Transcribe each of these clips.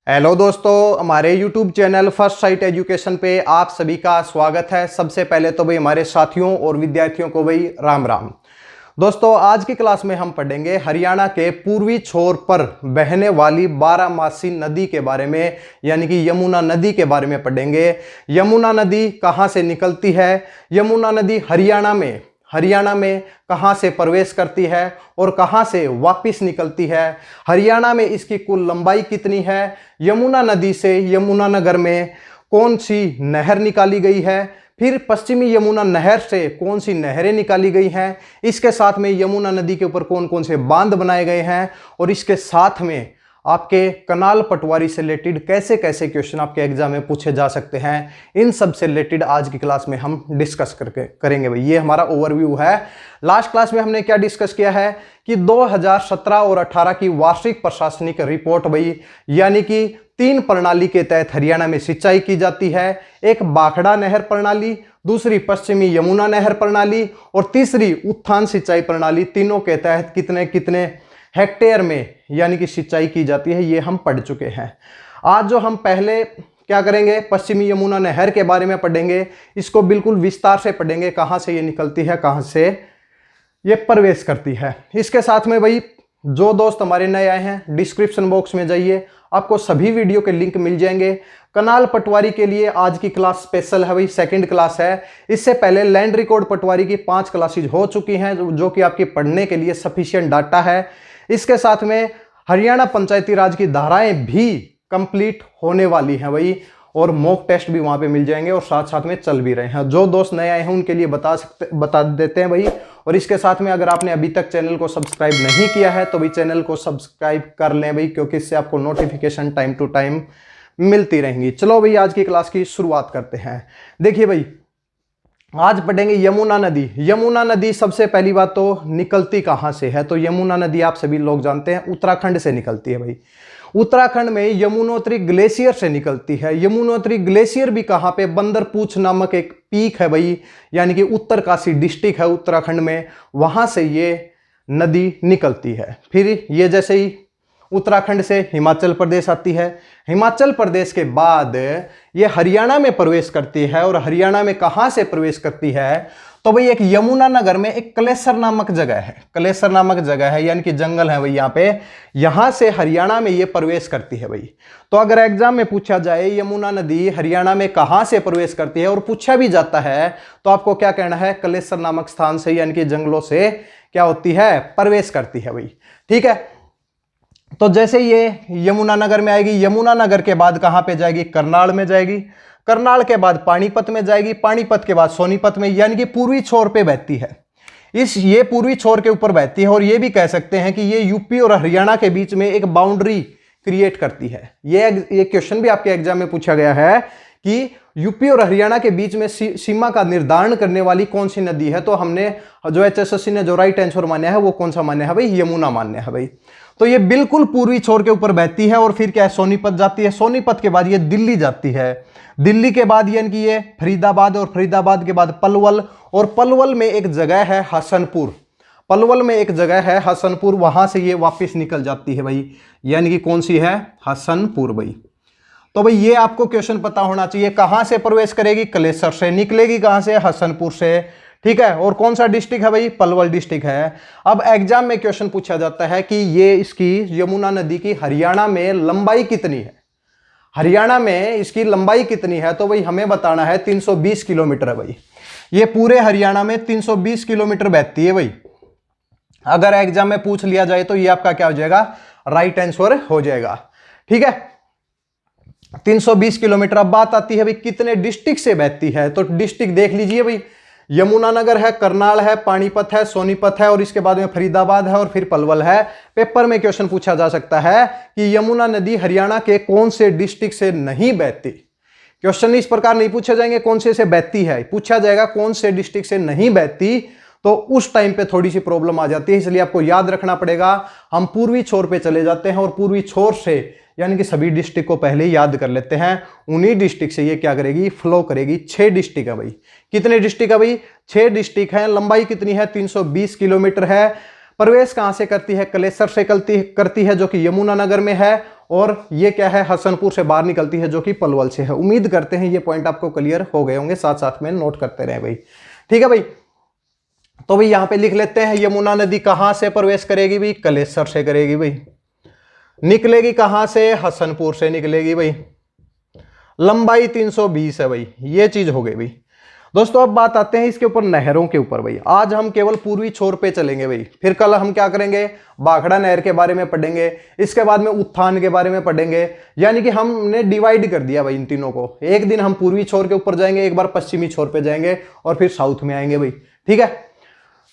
Hello दोस्तों, हमारे YouTube channel first sight education पे आप सभी का स्वागत है। सबसे पहले तो भाई हमारे साथियों और विद्यार्थियों को भाई राम राम। दोस्तों, आज की क्लास में हम पढ़ेंगे हरियाणा के पूर्वी छोर पर बहने वाली बारामासी नदी के बारे में, यानी कि यमुना नदी के बारे में पढ़ेंगे। यमुना नदी कहाँ से निकलती है, यमुना नदी हरियाणा में कहाँ से प्रवेश करती है और कहाँ से वापस निकलती है, हरियाणा में इसकी कुल लंबाई कितनी है, यमुना नदी से यमुनानगर में कौन सी नहर निकाली गई है, फिर पश्चिमी यमुना नहर से कौन सी नहरें निकाली गई हैं, इसके साथ में यमुना नदी के ऊपर कौन कौन से बांध बनाए गए हैं, और इसके साथ में आपके कनाल पटवारी से रिलेटेड कैसे कैसे क्वेश्चन आपके एग्जाम में पूछे जा सकते हैं, इन सब से रिलेटेड आज की क्लास में हम डिस्कस करेंगे भाई। ये हमारा ओवरव्यू है। लास्ट क्लास में हमने क्या डिस्कस किया है कि 2017 और 18 की वार्षिक प्रशासनिक रिपोर्ट भाई, यानी कि 3 प्रणाली के तहत हरियाणा में सिंचाई की जाती है। एक बाखड़ा नहर प्रणाली, दूसरी पश्चिमी यमुना नहर प्रणाली और तीसरी उत्थान सिंचाई प्रणाली। तीनों के तहत कितने कितने हेक्टेयर में यानी कि सिंचाई की जाती है, ये हम पढ़ चुके हैं। आज जो हम पहले क्या करेंगे, पश्चिमी यमुना नहर के बारे में पढ़ेंगे। इसको बिल्कुल विस्तार से पढ़ेंगे, कहाँ से ये निकलती है, कहाँ से ये प्रवेश करती है। इसके साथ में भाई जो दोस्त हमारे नए आए हैं, डिस्क्रिप्शन बॉक्स में जाइए, आपको सभी वीडियो के लिंक मिल जाएंगे। कनाल पटवारी के लिए आज की क्लास स्पेशल है भाई, सेकंड क्लास है। इससे पहले लैंड रिकॉर्ड पटवारी की 5 क्लासेज हो चुकी हैं, जो कि आपकी पढ़ने के लिए सफिशिएंट डाटा है। इसके साथ में हरियाणा पंचायती राज की धाराएं भी कंप्लीट होने वाली हैं भाई, और मॉक टेस्ट भी वहां पे मिल जाएंगे और साथ साथ में चल भी रहे हैं। जो दोस्त नए आए हैं उनके लिए बता देते हैं भाई। और इसके साथ में अगर आपने अभी तक चैनल को सब्सक्राइब नहीं किया है तो भाई चैनल को सब्सक्राइब कर लें भाई, क्योंकि इससे आपको नोटिफिकेशन टाइम टू टाइम मिलती रहेंगी। चलो भाई आज की क्लास की शुरुआत करते हैं। देखिए भाई, आज पढ़ेंगे यमुना नदी। यमुना नदी सबसे पहली बात तो निकलती कहाँ से है, तो यमुना नदी आप सभी लोग जानते हैं उत्तराखंड से निकलती है भाई। उत्तराखंड में यमुनोत्री ग्लेशियर से निकलती है। यमुनोत्री ग्लेशियर भी कहाँ पे, बंदरपूछ नामक एक पीक है भाई, यानी कि उत्तरकाशी डिस्ट्रिक्ट है उत्तराखंड में, वहां से ये नदी निकलती है। फिर ये जैसे ही उत्तराखंड से हिमाचल प्रदेश आती है, हिमाचल प्रदेश के बाद ये हरियाणा में प्रवेश करती है। और हरियाणा में कहां से प्रवेश करती है, तो भाई एक यमुनानगर में एक कलेसर नामक जगह है, कलेसर नामक जगह है, यानी कि जंगल है भाई यहाँ पे, यहां से हरियाणा में ये प्रवेश करती है भाई। तो अगर एग्जाम में पूछा जाए यमुना नदी हरियाणा में कहां से प्रवेश करती है और पूछा भी जाता है, तो आपको क्या कहना है, कलेसर नामक स्थान से यानी कि जंगलों से क्या होती है, प्रवेश करती है भाई। ठीक है, तो जैसे ये यमुनानगर में आएगी, यमुनानगर के बाद कहां पे जाएगी, करनाल में जाएगी, करनाल के बाद पानीपत में जाएगी, पानीपत के बाद सोनीपत में, यानी कि पूर्वी छोर पे बहती है। ये पूर्वी छोर के ऊपर बहती है। और ये भी कह सकते हैं कि ये यूपी और हरियाणा के बीच में एक बाउंड्री क्रिएट करती है। ये क्वेश्चन भी आपके एग्जाम में पूछा गया है कि यूपी और हरियाणा के बीच में सीमा का निर्धारण करने वाली कौन सी नदी है, तो हमने जो HSSC ने जो राइट आंसर माना है वो कौन सा मान्य है भाई, यमुना मान्य है भाई। तो ये बिल्कुल पूर्वी छोर के ऊपर बहती है। और फिर क्या है, सोनीपत जाती है, सोनीपत के बाद ये दिल्ली जाती है, दिल्ली के बाद यानी कि ये फरीदाबाद, और फरीदाबाद के बाद पलवल, और पलवल में एक जगह है हसनपुर, पलवल में एक जगह है हसनपुर, वहां से ये वापस निकल जाती है भाई, यानी कि कौन सी है, हसनपुर भाई। तो भाई ये आपको क्वेश्चन पता होना चाहिए, कहां से प्रवेश करेगी, कलेसर से, निकलेगी कहां से, हसनपुर से। ठीक है, और कौन सा डिस्ट्रिक्ट है भाई, पलवल डिस्ट्रिक्ट है। अब एग्जाम में क्वेश्चन पूछा जाता है कि ये इसकी यमुना नदी की हरियाणा में लंबाई कितनी है, हरियाणा में इसकी लंबाई कितनी है, तो भाई हमें बताना है 320 किलोमीटर है भाई। ये पूरे हरियाणा में 320 किलोमीटर बहती है भाई। अगर एग्जाम में पूछ लिया जाए तो ये आपका क्या हो जाएगा, राइट आंसर हो जाएगा। ठीक है, 320 किलोमीटर। अब बात आती है भाई कितने डिस्ट्रिक्ट से बहती है, तो डिस्ट्रिक्ट देख लीजिए भाई, यमुनानगर है, करनाल है, पानीपत है, सोनीपत है, और इसके बाद में फरीदाबाद है, और फिर पलवल है। पेपर में क्वेश्चन पूछा जा सकता है कि यमुना नदी हरियाणा के कौन से डिस्ट्रिक्ट से नहीं बहती। क्वेश्चन इस प्रकार नहीं पूछे जाएंगे कौन से बहती है, पूछा जाएगा कौन से डिस्ट्रिक्ट से नहीं बहती, तो उस टाइम पे थोड़ी सी प्रॉब्लम आ जाती है। इसलिए आपको याद रखना पड़ेगा, हम पूर्वी छोर पे चले जाते हैं और पूर्वी छोर से यानी कि सभी डिस्ट्रिक्ट को पहले ही याद कर लेते हैं। उन्हीं डिस्ट्रिक्ट से ये क्या करेगी, फ्लो करेगी। 6 डिस्ट्रिक्ट है भाई। कितने डिस्ट्रिक्ट है भाई, 6 डिस्ट्रिक्ट है। लंबाई कितनी है, 320 किलोमीटर है। प्रवेश कहां से करती है, कलेसर से करती है, जो कि यमुनानगर में है। और ये क्या है, हसनपुर से बाहर निकलती है जो कि पलवल से है। उम्मीद करते हैं ये पॉइंट आपको क्लियर हो गए होंगे, साथ साथ में नोट करते रहे भाई। ठीक है भाई, तो भाई यहां पे लिख लेते हैं यमुना नदी कहां से प्रवेश करेगी भाई, कलेसर से करेगी भाई। निकलेगी कहां से, हसनपुर से निकलेगी भाई। लंबाई 320 है भाई, ये चीज हो गई भाई। दोस्तों अब बात आते हैं इसके ऊपर नहरों के ऊपर भाई। आज हम केवल पूर्वी छोर पे चलेंगे भाई, फिर कल हम क्या करेंगे, भाखड़ा नहर के बारे में पढ़ेंगे, इसके बाद में उत्थान के बारे में पढ़ेंगे। यानी कि हमने डिवाइड कर दिया भाई इन तीनों को। एक दिन हम पूर्वी छोर के ऊपर जाएंगे, एक बार पश्चिमी छोर पे जाएंगे और फिर साउथ में आएंगे भाई। ठीक है,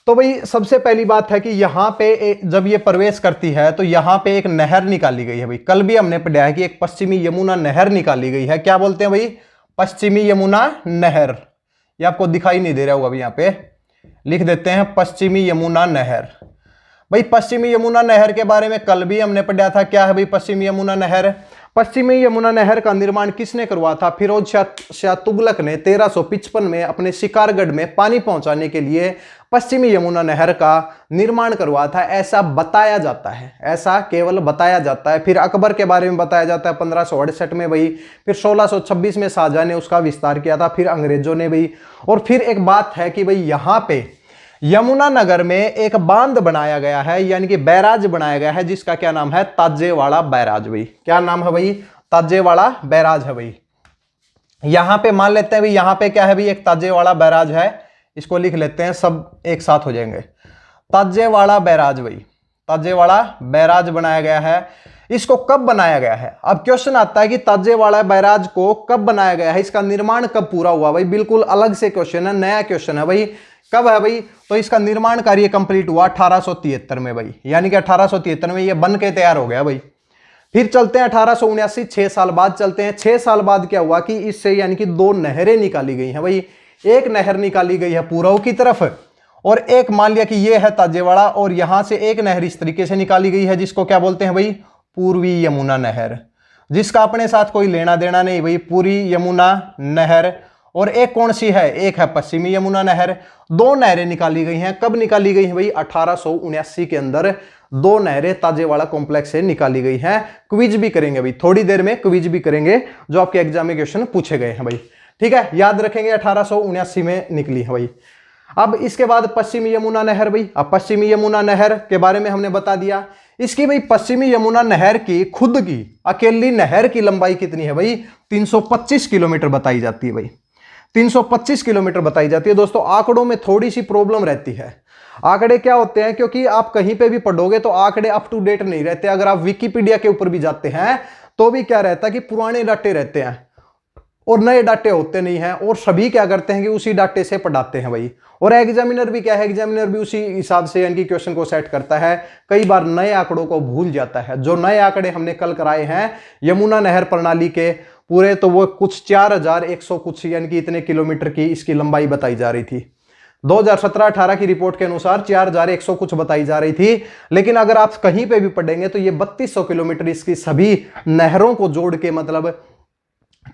तो भाई सबसे पहली बात है कि यहां पे जब ये प्रवेश करती है तो यहां पे एक नहर निकाली गई है भाई। कल भी हमने पढ़ा है कि एक पश्चिमी यमुना नहर निकाली गई है। क्या बोलते हैं भाई, पश्चिमी यमुना नहर। ये आपको दिखाई नहीं दे रहा होगा अभी, यहां पे लिख देते हैं पश्चिमी यमुना नहर। भाई पश्चिमी यमुना नहर के बारे में कल भी हमने पढ़ा था। क्या है भाई पश्चिमी यमुना नहर, पश्चिमी यमुना नहर का निर्माण किसने करवाया था, फिरोज शाह तुगलक ने 1355 में अपने शिकारगढ़ में पानी पहुंचाने के लिए पश्चिमी यमुना नहर का निर्माण करवाया था, ऐसा बताया जाता है, ऐसा केवल बताया जाता है। फिर अकबर के बारे में बताया जाता है 1568 में भाई। फिर 1626 में शाहजहां ने उसका विस्तार किया था, फिर अंग्रेजों ने भाई। और फिर एक बात है कि भाई यहां पे यमुनानगर में एक बांध बनाया गया है, यानी कि बैराज बनाया गया है, जिसका क्या नाम है, ताजेवाड़ा बैराज भाई। क्या नाम है भाई, ताजेवाड़ा बैराज है भाई। यहां पे मान लेते हैं भाई, यहां पे क्या है भाई, एक ताजेवाड़ा बैराज है, इसको लिख लेते हैं, सब एक साथ हो जाएंगे। ताजेवाड़ा बैराज भाई, ताजेवाड़ा बैराज बनाया गया है। इसको कब बनाया गया है, अब क्वेश्चन आता है कि ताजेवाड़ा बैराज को कब बनाया गया है, इसका निर्माण कब पूरा हुआ भाई। बिल्कुल अलग से क्वेश्चन है, नया क्वेश्चन है भाई। कब है भाई, तो इसका निर्माण कार्य कंप्लीट हुआ 1873 में भाई, यानी कि 1873 में ये बन के तैयार हो गया भाई। फिर चलते हैं 1879, 6 साल बाद चलते हैं। 6 साल बाद क्या हुआ कि इससे यानी कि 2 नहरें निकाली गई हैं भाई। एक नहर निकाली गई है पूर्व की तरफ, और एक मान लिया कि ये है ताजेवाड़ा, और यहां से एक नहर इस तरीके से निकाली गई है, जिसको क्या बोलते हैं भाई, पूर्वी यमुना नहर, जिसका अपने साथ कोई लेना देना नहीं भाई, पूरी यमुना नहर। और एक कौन सी है, एक है पश्चिमी यमुना नहर। 2 नहरें निकाली गई हैं। कब निकाली गई हैं भाई, 1879 के अंदर 2 नहरें ताजेवाड़ा कॉम्प्लेक्स से निकाली गई हैं। क्विज भी करेंगे भाई, थोड़ी देर में क्विज भी करेंगे, जो आपके एग्जाम में क्वेश्चन पूछे गए हैं भाई। ठीक है, याद रखेंगे 1879 में निकली है भाई। अब इसके बाद पश्चिमी यमुना नहर भाई। अब पश्चिमी यमुना नहर के बारे में हमने बता दिया। इसकी भाई पश्चिमी यमुना नहर की खुद की अकेली नहर की लंबाई कितनी है भाई, 325 किलोमीटर बताई जाती है भाई। 325 किलोमीटर बताई जाती है। दोस्तों आंकड़ों में थोड़ी सी प्रॉब्लम रहती है। आंकड़े क्या होते हैं, क्योंकि आप कहीं पे भी पढ़ोगे तो आंकड़े अप टू डेट नहीं रहते। अगर आप विकिपीडिया के ऊपर भी जाते हैं तो भी क्या रहता है कि पुराने डाटे रहते हैं और नए डाटे होते नहीं हैं, और सभी क्या करते हैं कि उसी डाटे से पढ़ाते हैं भाई। और एग्जामिनर भी क्या है, एग्जामिनर भी उसी हिसाब से यानी कि क्वेश्चन को सेट करता है। कई बार नए आंकड़ों को भूल जाता है। जो नए आंकड़े हमने कल कराए हैं यमुना नहर प्रणाली के पूरे, तो वो कुछ 4100 कुछ यानी कि इतने किलोमीटर की इसकी लंबाई बताई जा रही थी। 2017-18 की रिपोर्ट के अनुसार 4100 कुछ बताई जा रही थी। लेकिन अगर आप कहीं पे भी पढ़ेंगे तो ये 3200 किलोमीटर इसकी सभी नहरों को जोड़ के, मतलब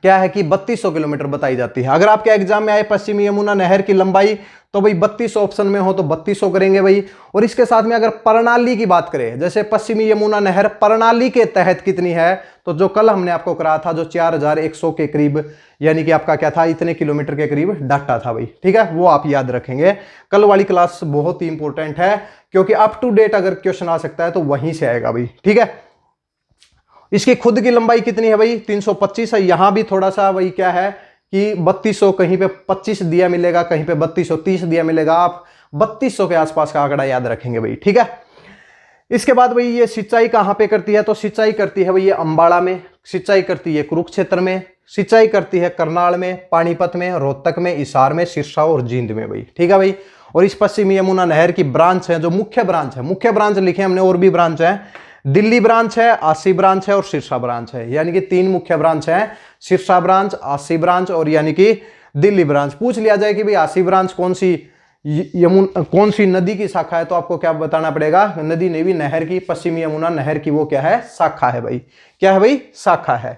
क्या है कि 3200 किलोमीटर बताई जाती है। अगर आपके एग्जाम में आए पश्चिमी यमुना नहर की लंबाई, तो भाई 3200 ऑप्शन में हो तो 3200 करेंगे भाई। और इसके साथ में अगर प्रणाली की बात करें, जैसे पश्चिमी यमुना नहर प्रणाली के तहत कितनी है, तो जो कल हमने आपको कराया था, जो 4100 के करीब यानी कि आपका क्या था, इतने किलोमीटर के करीब डाटा था भाई। ठीक है, वो आप याद रखेंगे। कल वाली क्लास बहुत ही इंपॉर्टेंट है, क्योंकि अप टू डेट अगर क्वेश्चन आ सकता है तो वहीं से आएगा भाई। ठीक है, इसकी खुद की लंबाई कितनी है भाई, 325 है। यहां भी थोड़ा सा वही क्या है कि 3200, कहीं पे 25 दिया मिलेगा, कहीं पे 3230 दिया मिलेगा। आप 3200 के आसपास का आंकड़ा याद रखेंगे भाई। ठीक है, इसके बाद भाई ये सिंचाई कहां पे करती है, तो सिंचाई करती है भाई ये अंबाड़ा में, सिंचाई करती है कुरुक्षेत्र में, सिंचाई करती है करनाल में, पानीपत में, रोहतक में, हिसार में, सिरसा और जींद में भाई। ठीक है भाई। और इस पश्चिमी यमुना नहर की ब्रांच है, जो मुख्य ब्रांच है, मुख्य ब्रांच लिखे हमने, और भी ब्रांच है, दिल्ली ब्रांच है, आसी ब्रांच है और सिरसा ब्रांच है। यानी कि 3 मुख्य ब्रांच है, सिरसा ब्रांच, आसी ब्रांच और यानी कि दिल्ली ब्रांच। पूछ लिया जाए कि भाई आसी ब्रांच कौन सी नदी की शाखा है, तो आपको क्या बताना पड़ेगा, नदी नहीं भी, नहर की, पश्चिमी यमुना नहर की वो क्या है, शाखा है भाई। क्या है भाई, शाखा है।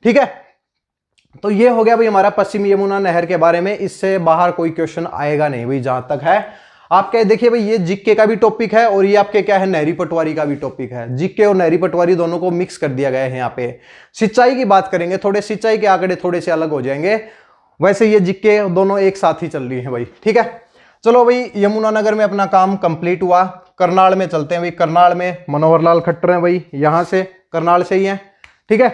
ठीक है, तो ये हो गया भाई हमारा पश्चिमी यमुना नहर के बारे में। इससे बाहर कोई क्वेश्चन आएगा नहीं भाई, जहां तक है। आपके देखिए भाई ये जीके का भी टॉपिक है और ये आपके क्या है नहरी पटवारी का भी टॉपिक है। जीके और नहरी पटवारी दोनों को मिक्स कर दिया गया है यहाँ पे। सिंचाई की बात करेंगे, थोड़े सिंचाई के आंकड़े थोड़े से अलग हो जाएंगे, वैसे ये जीके दोनों एक साथ ही चल रही है भाई, ठीक है। चलो भाई यमुनानगर में अपना काम कंप्लीट हुआ। करनाल में चलते हैं भाई। करनाल में मनोहर लाल खट्टर हैं भाई, यहां से करनाल से ही है, ठीक है।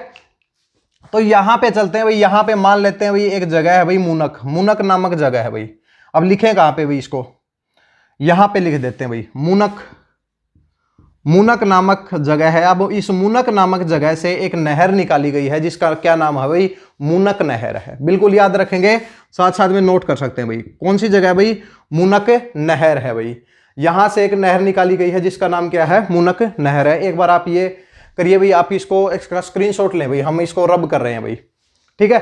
तो यहां पे चलते हैं भाई। यहां पे मान लेते हैं भाई एक जगह है भाई मूनक, मूनक नामक जगह है भाई। अब लिखें कहां पे भाई, इसको यहां पे लिख देते हैं भाई मूनक, मूनक नामक जगह है। अब इस मूनक नामक जगह से एक नहर निकाली गई है जिसका क्या नाम है भाई, मूनक नहर है। बिल्कुल याद रखेंगे, साथ साथ में नोट कर सकते हैं भाई। कौन सी जगह है भाई, मूनक नहर है भाई। यहां से एक नहर निकाली गई है जिसका नाम क्या है, मूनक नहर है। एक बार आप ये करिए भाई, आप इसको इसका स्क्रीनशॉट लें भाई, हम इसको रब कर रहे हैं भाई, ठीक है।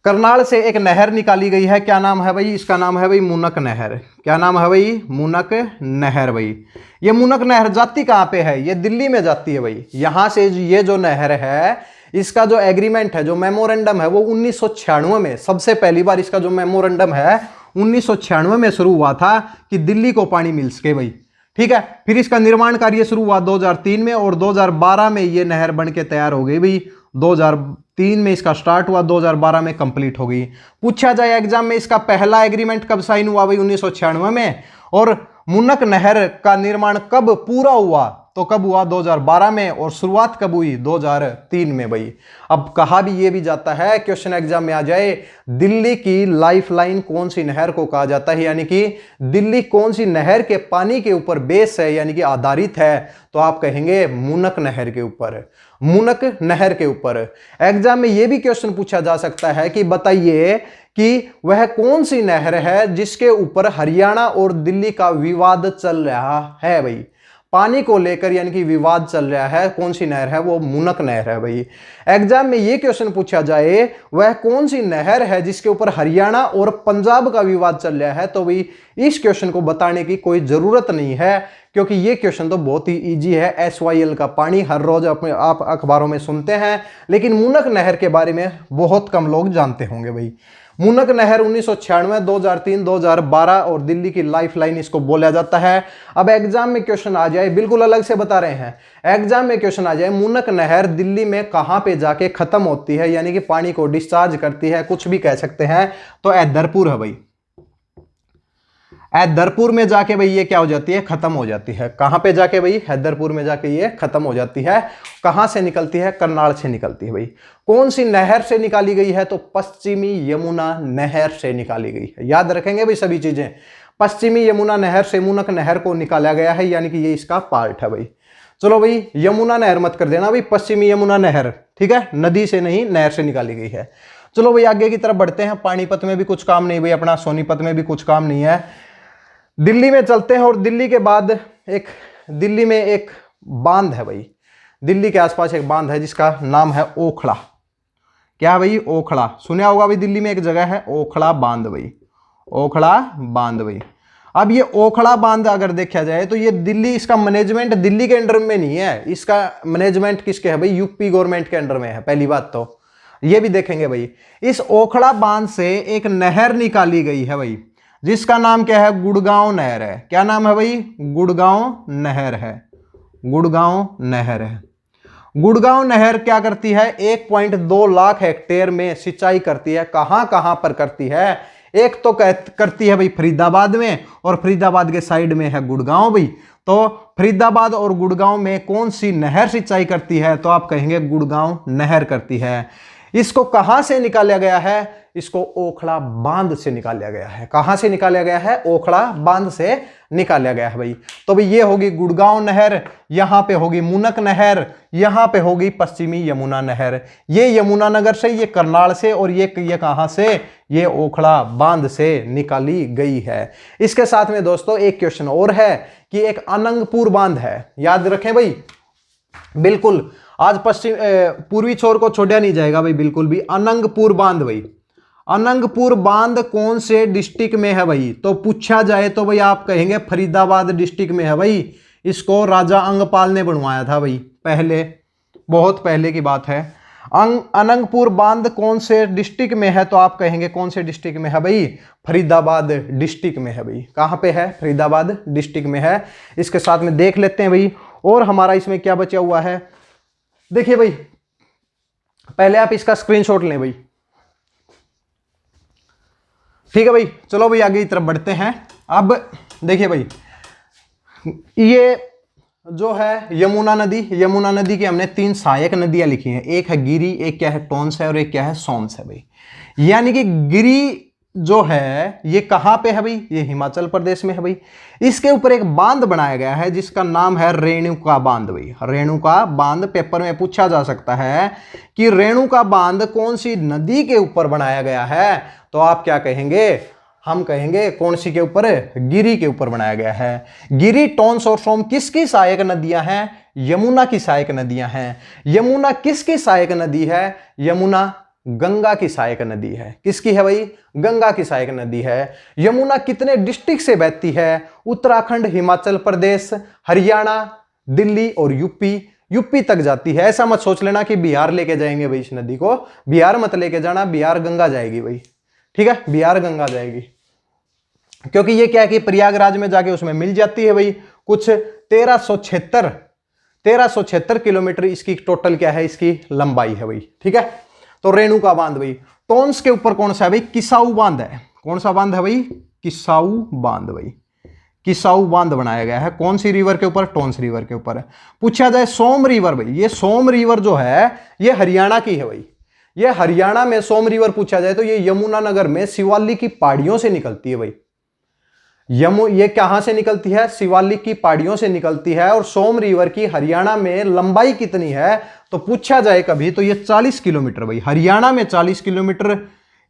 करनाल से एक नहर निकाली गई है, क्या नाम है भाई, इसका नाम है भाई मूनक नहर। क्या नाम है भाई, मूनक नहर भाई। ये मूनक नहर जाती कहां पे है, ये दिल्ली में जाती है भाई। यहां से ये जो नहर है, इसका जो एग्रीमेंट है, जो मेमोरेंडम है, वो 1996 में सबसे पहली बार इसका जो मेमोरेंडम है 1996 में शुरू हुआ था कि दिल्ली को पानी मिल सके भाई, ठीक है। फिर इसका निर्माण कार्य शुरू हुआ 2003 में और 2012 में ये नहर बन के तैयार हो गई भाई। 2003 में इसका स्टार्ट हुआ, 2012 में कंप्लीट हो गई। पूछा जाए एग्जाम में इसका पहला एग्रीमेंट कब साइन हुआ भाई, 1996 में। और मूनक नहर का निर्माण कब पूरा हुआ, तो कब हुआ, 2012 में। और शुरुआत कब हुई, 2003 में भाई। अब कहा भी ये भी जाता है क्वेश्चन एग्जाम में आ जाए, दिल्ली की लाइफलाइन कौन सी नहर को कहा जाता है, यानी कि दिल्ली कौन सी नहर के पानी के ऊपर बेस है, यानी कि आधारित है, तो आप कहेंगे मूनक नहर के ऊपर, मूनक नहर के ऊपर। एग्जाम में यह भी क्वेश्चन पूछा जा सकता है कि बताइए कि वह कौन सी नहर है जिसके ऊपर हरियाणा और दिल्ली का विवाद चल रहा है भाई, पानी को लेकर यानी कि विवाद चल रहा है, कौन सी नहर है, वो मूनक नहर है भाई। एग्जाम में ये क्वेश्चन पूछा जाए वह कौन सी नहर है जिसके ऊपर हरियाणा और पंजाब का विवाद चल रहा है, तो भाई इस क्वेश्चन को बताने की कोई जरूरत नहीं है, क्योंकि ये क्वेश्चन तो बहुत ही इजी है। SYL का पानी हर रोज अपने आप अखबारों में सुनते हैं, लेकिन मूनक नहर के बारे में बहुत कम लोग जानते होंगे भाई। मूनक नहर 1996, 2003, 2012 और दिल्ली की लाइफलाइन इसको बोला जाता है। अब एग्जाम में क्वेश्चन आ जाए, बिल्कुल अलग से बता रहे हैं, एग्जाम में क्वेश्चन आ जाए मूनक नहर दिल्ली में कहां पे जाके खत्म होती है, यानी कि पानी को डिस्चार्ज करती है, कुछ भी कह सकते हैं, तो हैदरपुर है भाई। हैदरपुर में जाके भाई ये क्या हो जाती है, खत्म हो जाती है। कहां पे जाके भाई, हैदरपुर में जाके ये खत्म हो जाती है। कहां से निकलती है, करनाल से निकलती है भाई। कौन सी नहर से निकाली गई है, तो पश्चिमी यमुना नहर से निकाली गई है। याद रखेंगे भाई सभी चीजें, पश्चिमी यमुना नहर से मूनक नहर को निकाला गया है, यानी कि ये इसका पार्ट है भाई। चलो भाई यमुना नहर मत कर देना भाई, पश्चिमी यमुना नहर, ठीक है, नदी से नहीं नहर से निकाली गई है। चलो भाई आगे की तरफ बढ़ते हैं। पानीपत में भी कुछ काम नहीं भाई अपना, सोनीपत में भी कुछ काम नहीं है, दिल्ली में चलते हैं। और दिल्ली के बाद दिल्ली में एक बांध है भाई, दिल्ली के आसपास एक बांध है जिसका नाम है ओखला। क्या भाई, ओखला सुना होगा भाई, दिल्ली में एक जगह है ओखला बांध भाई, ओखला बांध भाई। अब ये ओखला बांध अगर देखा जाए तो ये दिल्ली, इसका मैनेजमेंट दिल्ली के अंडर में नहीं है, इसका मैनेजमेंट किसके है भाई, यूपी गवर्नमेंट के अंडर में है। पहली बात तो ये भी देखेंगे भाई। इस ओखला बांध से एक नहर निकाली गई है भाई, जिसका नाम क्या है, गुड़गांव नहर है। क्या नाम है भाई, गुड़गांव नहर है, गुड़गांव नहर है। गुड़गांव नहर क्या करती है, 1.2 लाख हेक्टेयर में सिंचाई करती है। कहां कहां पर करती है, एक तो करती है भाई फरीदाबाद में, और फरीदाबाद के साइड में है गुड़गांव भाई। तो फरीदाबाद और गुड़गांव में कौन सी नहर सिंचाई करती है, तो आप कहेंगे गुड़गांव नहर करती है। इसको कहां से निकाला गया है, इसको ओखला बांध से निकाला गया है। कहां से निकाला गया है, ओखला बांध से निकाला गया है भाई। तो भाई ये होगी गुड़गांव नहर, यहां पे होगी मूनक नहर, यहां पे होगी पश्चिमी यमुना नहर। ये यमुनानगर से, ये करनाल से, और ये कहां से, ये ओखला बांध से निकाली गई है। इसके साथ में दोस्तों एक क्वेश्चन और है कि एक अनंगपुर बांध है, याद रखें भाई, बिल्कुल आज पूर्वी छोर को छोड़ा नहीं जाएगा भाई, बिल्कुल भी। अनंगपुर बांध भाई, अनंगपुर बांध कौन से डिस्ट्रिक्ट में है भाई, तो पूछा जाए तो भाई आप कहेंगे फरीदाबाद डिस्ट्रिक्ट में है भाई। इसको राजा अंगपाल ने बनवाया था भाई, पहले, बहुत पहले की बात है। अनंगपुर बांध कौन से डिस्ट्रिक्ट में है? तो आप कहेंगे कौन से डिस्ट्रिक्ट में है भाई? फरीदाबाद डिस्ट्रिक्ट में है भाई। कहां पे है? फरीदाबाद डिस्ट्रिक्ट में है। इसके साथ में देख लेते हैं भाई और हमारा इसमें क्या बचा हुआ है। देखिए भाई, पहले आप इसका स्क्रीनशॉट लें भाई, ठीक है भाई। चलो भाई आगे की तरफ बढ़ते हैं। अब देखिए भाई, ये जो है यमुना नदी, यमुना नदी की हमने 3 सहायक नदियां लिखी हैं। एक है गिरी, एक क्या है टोंस है और एक क्या है सोम्स है भाई। यानी कि गिरी जो है ये कहां पे है भाई? ये हिमाचल प्रदेश में है भाई। इसके ऊपर एक बांध बनाया गया है जिसका नाम है रेणुका बांध भाई। रेणुका बांध पेपर में पूछा जा सकता है कि रेणुका बांध कौन सी नदी के ऊपर बनाया गया है? तो आप क्या कहेंगे? हम कहेंगे कौन सी के ऊपर? गिरी के ऊपर बनाया गया है। गिरी, टोंस और सोम किसकी सहायक नदियां हैं? यमुना की सहायक नदियां हैं। यमुना किसकी सहायक नदी है? यमुना गंगा की सहायक नदी है। किसकी है भाई? गंगा की सहायक नदी है। यमुना कितने डिस्ट्रिक्ट से बहती है? उत्तराखंड, हिमाचल प्रदेश, हरियाणा, दिल्ली और यूपी। यूपी तक जाती है। ऐसा मत सोच लेना कि बिहार लेके जाएंगे भाई इस नदी को। बिहार मत लेके जाना, बिहार गंगा जाएगी भाई, ठीक है, बिहार गंगा जाएगी। क्योंकि ये क्या है कि प्रयागराज में जाके उसमें मिल जाती है भाई। कुछ 1376 किलोमीटर इसकी टोटल क्या है? इसकी लंबाई है भाई, ठीक है। तो रेणुका बांध भाई। टोंस के ऊपर कौन सा है भाई? किसाऊ बांध है। कौन सा बांध है भाई? किसाऊ बांध भाई। किसाऊ बांध बनाया गया है। कौन सी रिवर के ऊपर? टोंस रिवर के ऊपर। पूछा जाए सोम रिवर भाई, ये सोम रिवर जो है ये हरियाणा की है भाई। ये हरियाणा में सोम रिवर पूछा जाए तो ये यमुनानगर में शिवालिक की पहाड़ियों से निकलती है भाई। ये कहां से निकलती है? शिवालिक की पहाड़ियों से निकलती है। और सोम रिवर की हरियाणा में लंबाई कितनी है? तो पूछा जाए कभी तो ये 40 किलोमीटर भाई। हरियाणा में 40 किलोमीटर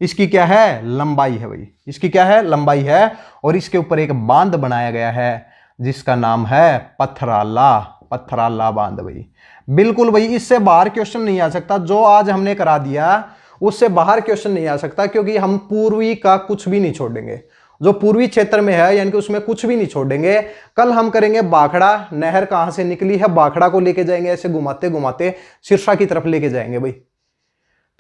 इसकी क्या है? लंबाई है भाई। इसकी क्या है? लंबाई है। और इसके ऊपर एक बांध बनाया गया है जिसका नाम है पथराला। पथराला बांध भाई। बिल्कुल भाई, इससे बाहर क्वेश्चन नहीं आ सकता। जो आज हमने करा दिया उससे बाहर क्वेश्चन नहीं आ सकता, क्योंकि हम पूर्वी का कुछ भी नहीं छोड़ेंगे। जो पूर्वी क्षेत्र में है यानी कि उसमें कुछ भी नहीं छोड़ेंगे। कल हम करेंगे बाखड़ा नहर कहां से निकली है, बाखड़ा को लेके जाएंगे, ऐसे घुमाते घुमाते सिरसा की तरफ लेके जाएंगे भाई।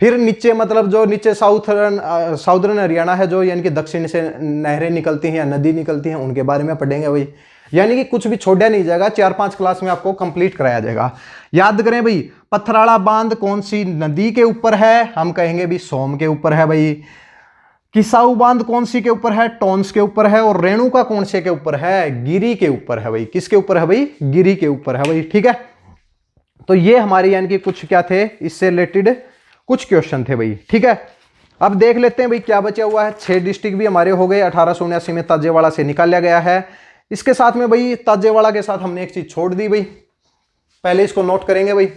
फिर नीचे मतलब जो नीचे साउदर्न हरियाणा है, जो यानी कि दक्षिण से नहरें निकलती हैं या नदी निकलती हैं, उनके बारे में पढ़ेंगे भाई। यानी कि कुछ भी छोड़ा नहीं जाएगा, 4-5 क्लास में आपको कंप्लीट कराया जाएगा। याद करें भाई, पथराला बांध कौन सी नदी के ऊपर है? हम कहेंगे भी सोम के ऊपर है भाई। किसाऊ बांध कौन सी के ऊपर है? टोंस के ऊपर है। और रेणुका कौन से के ऊपर है? गिरी के ऊपर है भाई। किसके ऊपर है भाई? गिरी के ऊपर है भाई, ठीक है। तो ये हमारे यानी कि कुछ क्या थे, इससे रिलेटेड कुछ क्वेश्चन थे भाई, ठीक है। अब देख लेते हैं भाई क्या बचा हुआ है। 6 डिस्ट्रिक्ट भी हमारे हो गए। 1879 में ताजेवाड़ा से निकाला गया है। इसके साथ में भाई ताजेवाड़ा के साथ हमने एक चीज छोड़ दी भाई, पहले इसको नोट करेंगे भाई।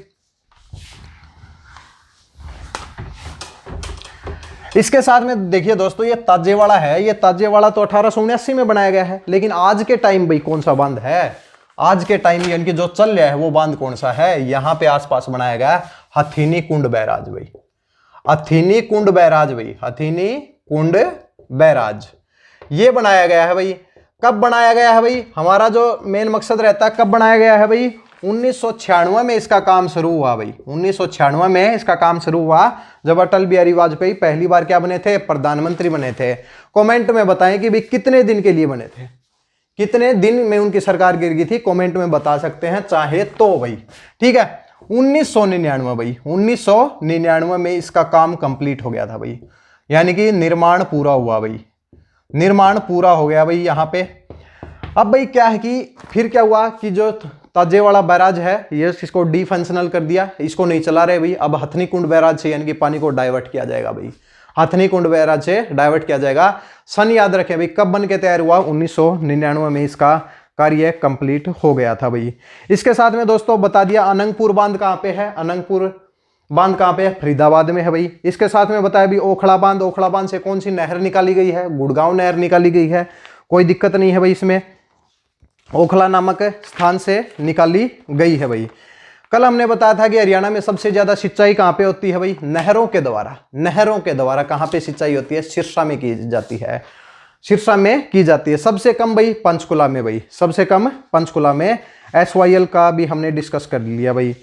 इसके साथ में देखिए दोस्तों, ये ताजेवाड़ा है। ये ताजेवाड़ा तो 1879 में बनाया गया है, लेकिन आज के टाइम भाई कौन सा बांध है? आज के टाइम यानी कि जो चल रहा है वो बांध कौन सा है? यहां पे आसपास बनाया गया हथिनी कुंड बैराज भाई। हथिनी कुंड बैराज भाई, हथिनी कुंड बैराज ये बनाया गया है भाई। कब बनाया गया है भाई? हमारा जो मेन मकसद रहता है कब बनाया गया है भाई? 1996 में इसका काम शुरू हुआ भाई। 1996 में इसका काम शुरू हुआ, जब अटल बिहारी वाजपेयी पहली बार क्या बने थे? प्रधानमंत्री बने थे। कमेंट में बताएं कि भाई कितने दिन के लिए बने थे, कितने दिन में उनकी सरकार गिर गई थी, कमेंट में बता सकते हैं चाहे तो भाई, ठीक है। 1999 भाई, 1999 में इसका काम कंप्लीट हो गया था भाई। यानी कि निर्माण पूरा हुआ भाई, निर्माण पूरा हो गया भाई यहाँ पे। अब भाई क्या है कि फिर क्या हुआ कि जो ताजेवाड़ा बैराज है ये इसको डिफंक्शनल कर दिया, इसको नहीं चला रहे भाई। अब हथनी कुंड बैराज से यानी कि पानी को डाइवर्ट किया जाएगा भाई। हथनी कुंड बैराज से डाइवर्ट किया जाएगा। सन याद रखें भाई, कब बन के तैयार हुआ? 1999 में इसका कार्य कंप्लीट हो गया था भाई। इसके साथ में दोस्तों बता दिया अनंगपुर बांध कहाँ पे है। अनंगपुर बांध कहाँ पे है? फरीदाबाद में है भाई। इसके साथ में बताया भी ओखला बांध। ओखला बांध से कौन सी नहर निकाली गई है? गुड़गांव नहर निकाली गई है। कोई दिक्कत नहीं है भाई इसमें, ओखला नामक स्थान से निकाली गई है भाई। कल हमने बताया था कि हरियाणा में सबसे ज्यादा सिंचाई कहां पे होती है भाई? नहरों के द्वारा। नहरों के द्वारा कहां पे सिंचाई होती है? सिरसा में की जाती है। सिरसा में की जाती है। सबसे कम भाई पंचकुला में भाई, सबसे कम पंचकुला में। SYL का भी हमने डिस्कस कर लिया भाई।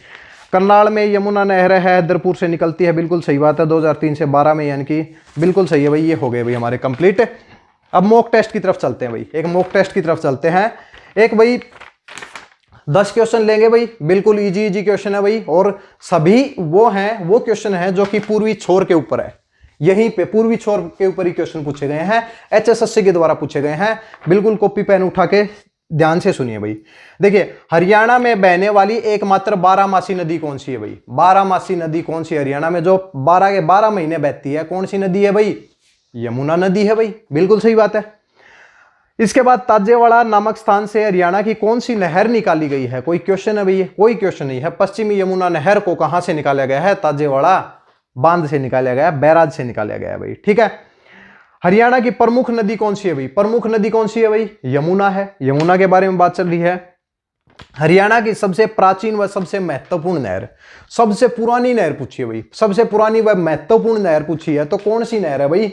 करनाल में यमुना नहर है, हैदरपुर से निकलती है, बिल्कुल सही बात है, 2003 से 12 में, यानी कि बिल्कुल सही है भाई। ये हो गए भाई हमारे कंप्लीट। अब मॉक टेस्ट की तरफ चलते हैं भाई, एक मॉक टेस्ट की तरफ चलते हैं। एक भाई 10 क्वेश्चन लेंगे भाई, बिल्कुल इजी क्वेश्चन है भाई, और सभी वो क्वेश्चन है जो कि पूर्वी छोर के ऊपर है, यहीं पे पूर्वी छोर के ऊपर ही क्वेश्चन पूछे गए हैं, HSSC के द्वारा पूछे गए हैं। बिल्कुल कॉपी पेन उठा के ध्यान से सुनिए भाई। देखिए, हरियाणा में बहने वाली एकमात्र 12मासी नदी कौन सी है भाई? 12मासी नदी कौन सी हरियाणा में जो 12 के 12 महीने बहती है, कौन सी नदी है भाई? यमुना नदी है भाई, बिल्कुल सही बात है। इसके बाद ताजेवाड़ा नामक स्थान से हरियाणा की कौन सी नहर निकाली गई है? कोई क्वेश्चन है भैया? कोई क्वेश्चन नहीं है। पश्चिमी यमुना नहर को कहां से निकाला गया है? ताजेवाड़ा बांध से निकाला गया, बैराज से निकाला गया भाई, ठीक है। हरियाणा की प्रमुख नदी कौन सी है भाई? प्रमुख नदी कौन सी है भाई? यमुना है, यमुना के बारे में बात चल रही है। हरियाणा की सबसे प्राचीन व सबसे महत्वपूर्ण नहर, सबसे पुरानी नहर पूछी है भाई, सबसे पुरानी व महत्वपूर्ण नहर पूछी है तो कौन सी नहर है भाई?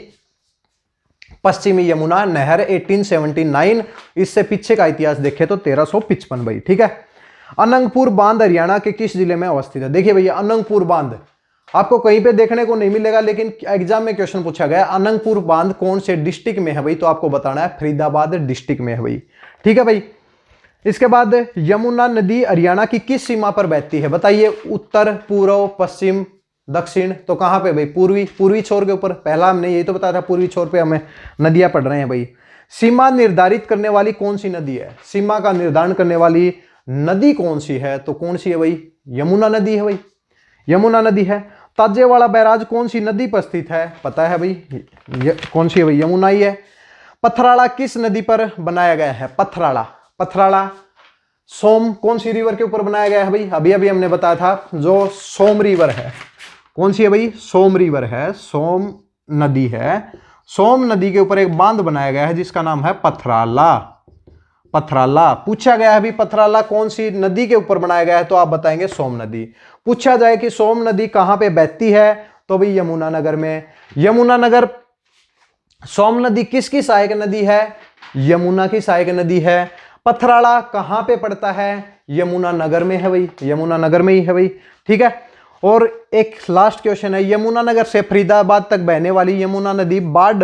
पश्चिमी यमुना नहर, 1879। इससे पीछे का इतिहास देखें तो 1355 भाई, ठीक है। अनंगपुर बांध हरियाणा के किस जिले में अवस्थित है? देखिए भैया, अनंगपुर बांध आपको कहीं पे देखने को नहीं मिलेगा, लेकिन एग्जाम में क्वेश्चन पूछा गया अनंगपुर बांध कौन से डिस्ट्रिक्ट में है भाई? तो आपको बताना है फरीदाबाद डिस्ट्रिक्ट में है भाई, ठीक है भाई। इसके बाद यमुना नदी हरियाणा की किस सीमा पर बहती है? बताइए, उत्तर, पूर्व, पश्चिम, दक्षिण, तो कहां पे भाई? पूर्वी छोर के ऊपर। पहला हमने यही तो बताया था, पूर्वी छोर पे हमें नदियां पड़ रहे हैं भाई। सीमा निर्धारित करने वाली कौन सी नदी है? सीमा का निर्धारण करने वाली नदी कौन सी है? तो कौन सी है भाई? यमुना नदी है भाई, यमुना नदी है। ताजेवाड़ा बैराज कौन सी नदी पर स्थित है? पता है भाई, कौन सी है भाई? यमुना ही है। पथराड़ा किस नदी पर बनाया गया है? पथराड़ा सोम कौन सी रिवर के ऊपर बनाया गया है भाई? अभी अभी हमने बताया था, जो सोम रिवर है। कौन सी है भाई? सोम रिवर है, सोम नदी है। सोम नदी के ऊपर एक बांध बनाया गया है जिसका नाम है पथराला। पथराला पूछा गया है अभी, पथराला कौन सी नदी के ऊपर बनाया गया है? तो आप बताएंगे सोम नदी। पूछा जाए कि सोम नदी कहां पे बहती है? तो भाई यमुनानगर में। यमुनानगर, सोम नदी किसकी सहायक नदी है? यमुना की सहायक नदी है। पथराला कहां पे पड़ता है? यमुनानगर में है भाई, यमुनानगर में ही है भाई, ठीक है। और एक लास्ट क्वेश्चन है, यमुनानगर से फरीदाबाद तक बहने वाली यमुना नदी बाढ़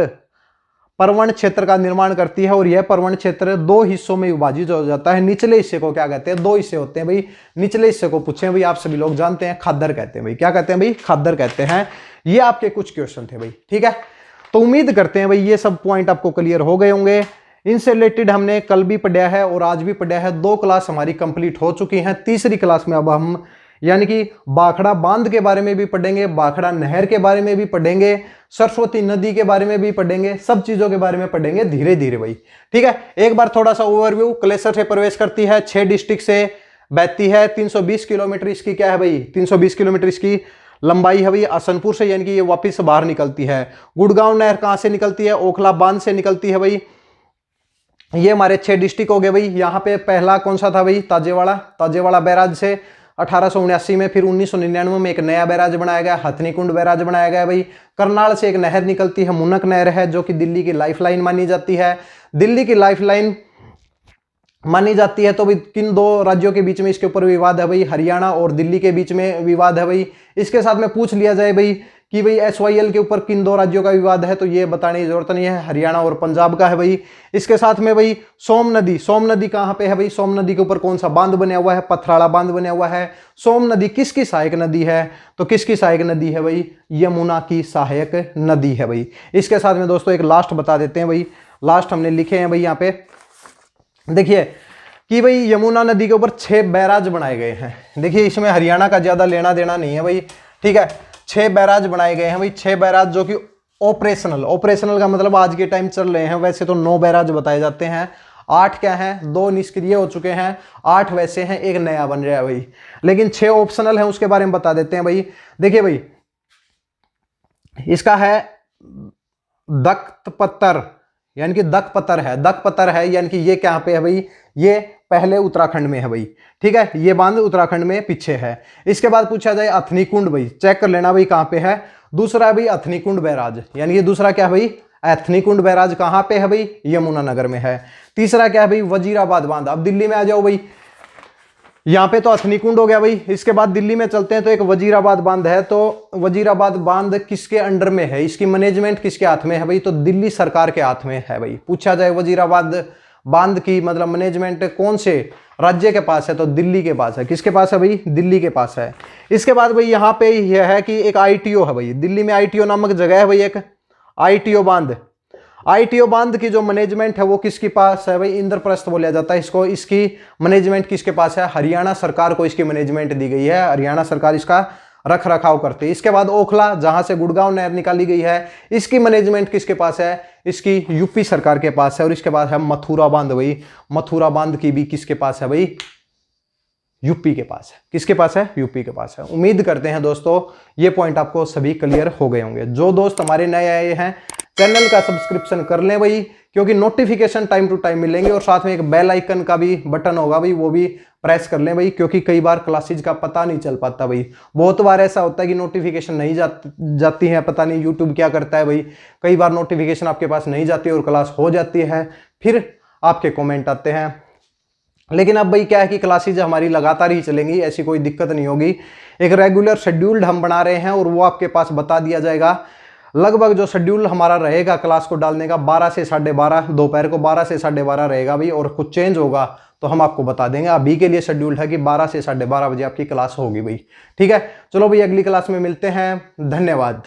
पर्वण क्षेत्र का निर्माण करती है, और यह पर्वण क्षेत्र 2 हिस्सों में विभाजित हो जाता है। निचले हिस्से को क्या कहते हैं? 2 हिस्से होते हैं भाई। निचले हिस्से को पूछे भाई, आप सभी लोग जानते हैं, खादर कहते हैं भाई। क्या कहते हैं भाई? खादर कहते हैं। ये आपके कुछ क्वेश्चन थे भाई, ठीक है। तो उम्मीद करते हैं भाई ये सब पॉइंट आपको क्लियर हो गए होंगे। इनसे रिलेटेड हमने कल भी पढ़ा है और आज भी पढ़ा है। 2 क्लास हमारी कंप्लीट हो चुकी हैं। तीसरी क्लास में अब हम यानी कि भाखड़ा बांध के बारे में भी पढ़ेंगे, भाखड़ा नहर के बारे में भी पढ़ेंगे, सरस्वती नदी के बारे में भी पढ़ेंगे, सब चीजों के बारे में पढ़ेंगे धीरे धीरे भाई, ठीक है। एक बार थोड़ा सा ओवरव्यू। कलेसर से प्रवेश करती है, 6 डिस्ट्रिक्ट से बहती है, 320 किलोमीटर इसकी क्या है भाई? 320 किलोमीटर इसकी लंबाई है भाई। असनपुर से यानी कि ये वापिस बाहर निकलती है। गुड़गांव नहर कहां से निकलती है? ओखला बांध से निकलती है भाई। ये हमारे 6 डिस्ट्रिक्ट हो गए भाई। यहाँ पे पहला कौन सा था भाई? ताजेवाड़ा बैराज से 1879 में, फिर 1999 में एक नया बैराज बनाया गया, हथनीकुंड बैराज बनाया गया भाई। करनाल से एक नहर निकलती है, मुनक नहर है, जो कि दिल्ली की लाइफलाइन मानी जाती है। दिल्ली की लाइफलाइन मानी जाती है तो भाई किन 2 राज्यों के बीच में इसके ऊपर विवाद है भाई? हरियाणा और दिल्ली के बीच में विवाद है भाई। इसके साथ में पूछ लिया जाए भाई कि भाई SYL के ऊपर किन 2 राज्यों का विवाद है, तो ये बताने की जरूरत नहीं है, हरियाणा और पंजाब का है भाई। इसके साथ में भाई सोम नदी कहां पे है भाई? सोम नदी के ऊपर कौन सा बांध बना हुआ है? पथराड़ा बांध बना हुआ है। सोम नदी किसकी सहायक नदी है? तो किसकी सहायक नदी है भाई? यमुना की सहायक नदी है भाई। इसके साथ में दोस्तों एक लास्ट बता देते हैं भाई, लास्ट हमने लिखे हैं भाई यहाँ पे, देखिए कि भाई यमुना नदी के ऊपर 6 बैराज बनाए गए हैं। देखिए इसमें हरियाणा का ज्यादा लेना देना नहीं है भाई, ठीक है। 6 बैराज बनाए गए हैं भाई, 6 बैराज जो कि ऑपरेशनल का मतलब आज के टाइम चल रहे हैं। वैसे तो 9 बैराज बताए जाते हैं, 8 क्या हैं? 2 निष्क्रिय हो चुके हैं, 8 वैसे हैं, एक नया बन रहा है भाई, लेकिन 6 ऑप्शनल है, उसके बारे में बता देते हैं भाई। देखिए भाई, इसका है दक्पत्तर, यानी कि दक्पत्तर है, यानी कि ये क्या पे है भाई? ये पहले उत्तराखंड में है भाई, ठीक है। ये बांध उत्तराखंड में पीछे है। इसके बाद पूछा जाए अथनीकुंड भाई, चेक कर लेना भाई कहां पे है। दूसरा है भाई अथनीकुंड बैराज, यानी कि दूसरा क्या है भाई? अथनीकुंड बैराज कहां पे है भाई? यमुनानगर में है। तीसरा क्या है भाई? वजीराबाद बांध। अब दिल्ली में आ जाओ भाई, यहाँ पे तो हथनी कुंड हो गया भाई। इसके बाद दिल्ली में चलते हैं तो एक वजीराबाद बांध है। तो वजीराबाद बांध किसके अंडर में है, इसकी मैनेजमेंट किसके हाथ में है भाई, तो दिल्ली सरकार के हाथ में है भाई। पूछा जाए वजीराबाद बांध की मतलब मैनेजमेंट कौन से राज्य के पास है, तो दिल्ली के पास है। किसके पास है भाई, दिल्ली के पास है। इसके बाद भाई यहाँ पे यह है कि एक आईटीओ है भाई, दिल्ली में आईटीओ नामक जगह है भाई, एक आईटीओ बांध। आईटीओ बांध की जो मैनेजमेंट है वो किसके पास है भाई, इंद्रप्रस्थ बोला जाता है इसको। इसकी मैनेजमेंट किसके पास है, हरियाणा सरकार को इसकी मैनेजमेंट दी गई है। हरियाणा सरकार इसका रख रखाव करती है। इसके बाद ओखला, जहां से गुड़गांव नहर निकाली गई है, इसकी मैनेजमेंट किसके पास है, इसकी यूपी सरकार के पास है। और इसके बाद है मथुरा बांध भाई, मथुरा बांध की भी किसके पास है भाई, यूपी के पास है। किसके पास है, यूपी के पास है। उम्मीद करते हैं दोस्तों ये पॉइंट आपको सभी क्लियर हो गए होंगे। जो दोस्त हमारे नए आए हैं चैनल का सब्सक्रिप्शन कर लें भाई, क्योंकि नोटिफिकेशन टाइम टू टाइम मिलेंगे। और साथ में एक बेल आइकन का भी बटन होगा भाई, वो भी प्रेस कर लें भाई, क्योंकि कई बार क्लासेज का पता नहीं चल पाता भाई। बहुत बार ऐसा होता है कि नोटिफिकेशन नहीं जाती है, पता नहीं यूट्यूब क्या करता है भाई। कई बार नोटिफिकेशन आपके पास नहीं जाती और क्लास हो जाती है, फिर आपके कमेंट आते हैं। लेकिन अब भाई क्या है कि क्लासेज हमारी लगातार ही चलेंगी, ऐसी कोई दिक्कत नहीं होगी। एक रेगुलर शेड्यूल्ड हम बना रहे हैं और वो आपके पास बता दिया जाएगा। लगभग जो शेड्यूल हमारा रहेगा क्लास को डालने का 12 से 12:30, दोपहर को 12 से 12:30 रहेगा भाई। और कुछ चेंज होगा तो हम आपको बता देंगे। अभी के लिए शेड्यूल है कि 12 से 12:30 बजे आपकी क्लास होगी भाई। ठीक है, चलो भाई अगली क्लास में मिलते हैं। धन्यवाद।